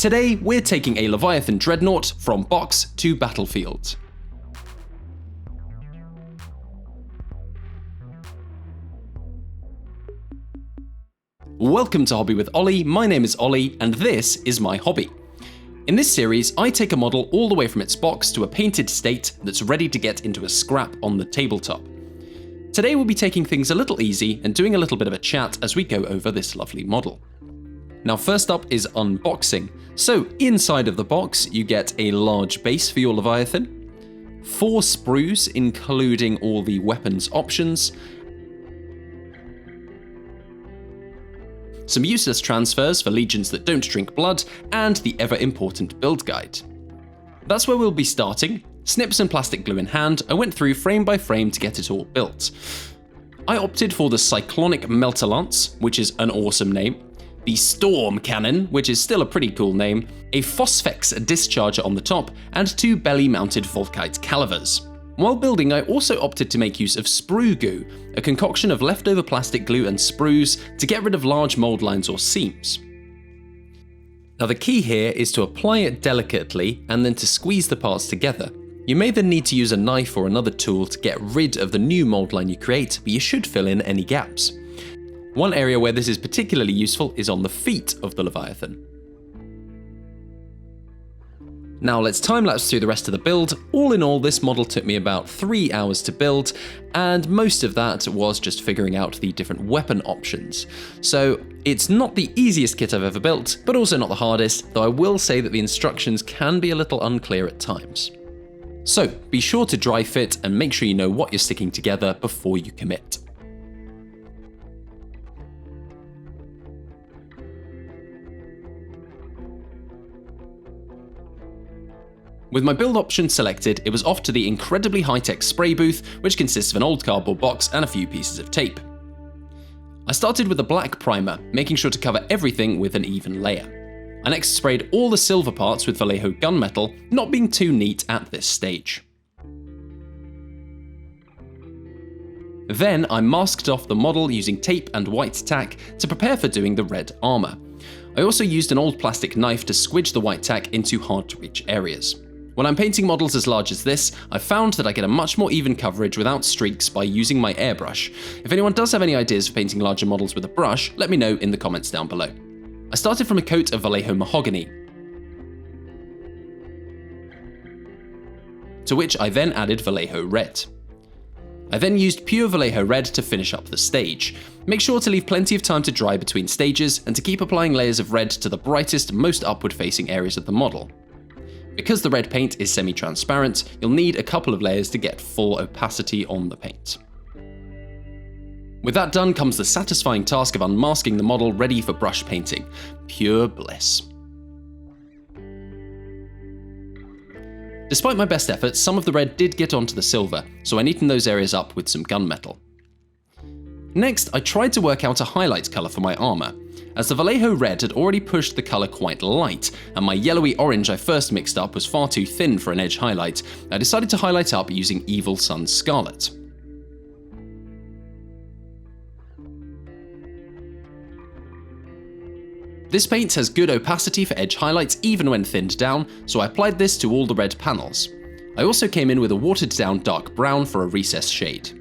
Today, we're taking a Leviathan Dreadnought from box to battlefield. Welcome to Hobby with Ollie, my name is Ollie, and this is my hobby. In this series, I take a model all the way from its box to a painted state that's ready to get into a scrap on the tabletop. Today we'll be taking things a little easy and doing a little bit of a chat as we go over this lovely model. Now first up is unboxing. So inside of the box you get a large base for your Leviathan, 4 sprues including all the weapons options, some useless transfers for legions that don't drink blood, and the ever-important build guide. That's where we'll be starting. Snips and plastic glue in hand, I went through frame by frame to get it all built. I opted for the Cyclonic Melter Lance, which is an awesome name, the Storm Cannon, which is still a pretty cool name, a Phosphex discharger on the top, and 2 belly-mounted Volkite calivers. While building, I also opted to make use of sprue goo, a concoction of leftover plastic glue and sprues to get rid of large mold lines or seams. Now the key here is to apply it delicately and then to squeeze the parts together. You may then need to use a knife or another tool to get rid of the new mold line you create, but you should fill in any gaps. One area where this is particularly useful is on the feet of the Leviathan. Now let's time-lapse through the rest of the build. All in all, this model took me about 3 hours to build, and most of that was just figuring out the different weapon options. So it's not the easiest kit I've ever built, but also not the hardest, though I will say that the instructions can be a little unclear at times. So be sure to dry fit and make sure you know what you're sticking together before you commit. With my build option selected, it was off to the incredibly high-tech spray booth, which consists of an old cardboard box and a few pieces of tape. I started with a black primer, making sure to cover everything with an even layer. I next sprayed all the silver parts with Vallejo gunmetal, not being too neat at this stage. Then I masked off the model using tape and white tack to prepare for doing the red armour. I also used an old plastic knife to squidge the white tack into hard-to-reach areas. When I'm painting models as large as this, I've found that I get a much more even coverage without streaks by using my airbrush. If anyone does have any ideas for painting larger models with a brush, let me know in the comments down below. I started from a coat of Vallejo mahogany, to which I then added Vallejo red. I then used pure Vallejo red to finish up the stage. Make sure to leave plenty of time to dry between stages and to keep applying layers of red to the brightest, most upward-facing areas of the model. Because the red paint is semi-transparent, you'll need a couple of layers to get full opacity on the paint. With that done comes the satisfying task of unmasking the model ready for brush painting. Pure bliss. Despite my best efforts, some of the red did get onto the silver, so I neatened those areas up with some gunmetal. Next, I tried to work out a highlight colour for my armour. As the Vallejo red had already pushed the colour quite light, and my yellowy orange I first mixed up was far too thin for an edge highlight, I decided to highlight up using Evil Sun Scarlet. This paint has good opacity for edge highlights even when thinned down, so I applied this to all the red panels. I also came in with a watered down dark brown for a recess shade.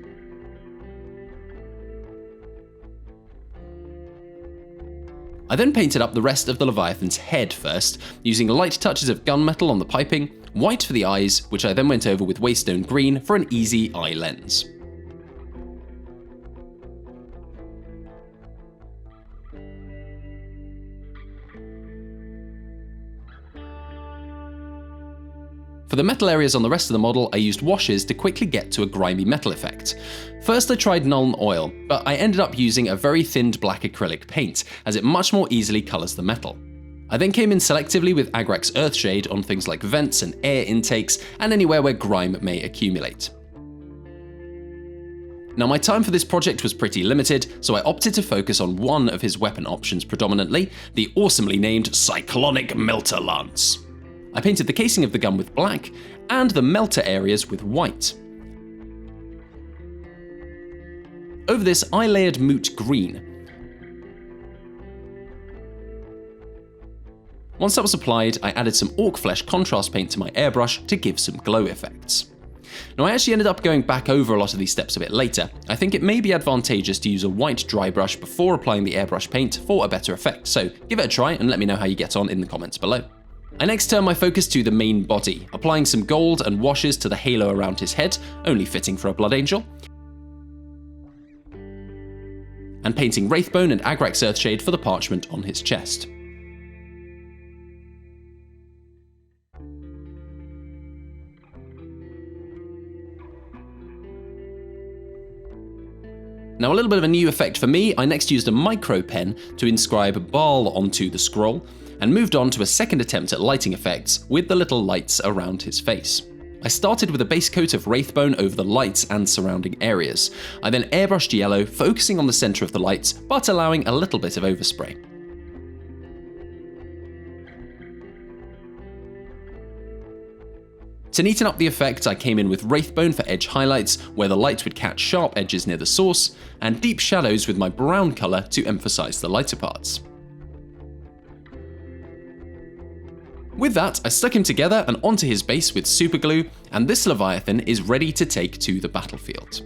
I then painted up the rest of the Leviathan's head first, using light touches of gunmetal on the piping, white for the eyes, which I then went over with Waystone green for an easy eye lens. For the metal areas on the rest of the model, I used washes to quickly get to a grimy metal effect. First I tried Nuln Oil, but I ended up using a very thinned black acrylic paint, as it much more easily colours the metal. I then came in selectively with Agrax Earthshade on things like vents and air intakes, and anywhere where grime may accumulate. Now my time for this project was pretty limited, so I opted to focus on one of his weapon options predominantly, the awesomely named Cyclonic Melter Lance. I painted the casing of the gun with black, and the melter areas with white. Over this, I layered Moot Green. Once that was applied, I added some orc flesh contrast paint to my airbrush to give some glow effects. Now I actually ended up going back over a lot of these steps a bit later. I think it may be advantageous to use a white dry brush before applying the airbrush paint for a better effect, so give it a try and let me know how you get on in the comments below. I next turned my focus to the main body, applying some gold and washes to the halo around his head, only fitting for a blood angel, and painting Wraithbone and Agrax Earthshade for the parchment on his chest. Now a little bit of a new effect for me, I next used a micro pen to inscribe Baal onto the scroll, and moved on to a second attempt at lighting effects with the little lights around his face. I started with a base coat of Wraithbone over the lights and surrounding areas. I then airbrushed yellow, focusing on the centre of the lights, but allowing a little bit of overspray. To neaten up the effect, I came in with Wraithbone for edge highlights, where the light would catch sharp edges near the source, and deep shadows with my brown colour to emphasise the lighter parts. With that, I stuck him together and onto his base with superglue, and this Leviathan is ready to take to the battlefield.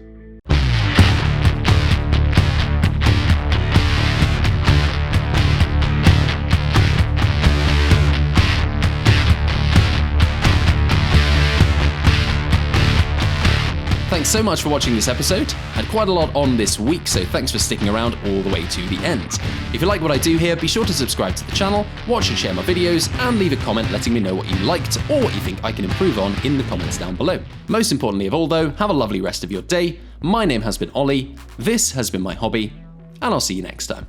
Thanks so much for watching this episode. I had quite a lot on this week, so thanks for sticking around all the way to the end. If you like what I do here, be sure to subscribe to the channel, watch and share my videos, and leave a comment letting me know what you liked or what you think I can improve on in the comments down below. Most importantly of all though, have a lovely rest of your day. My name has been Ollie, this has been my hobby, and I'll see you next time.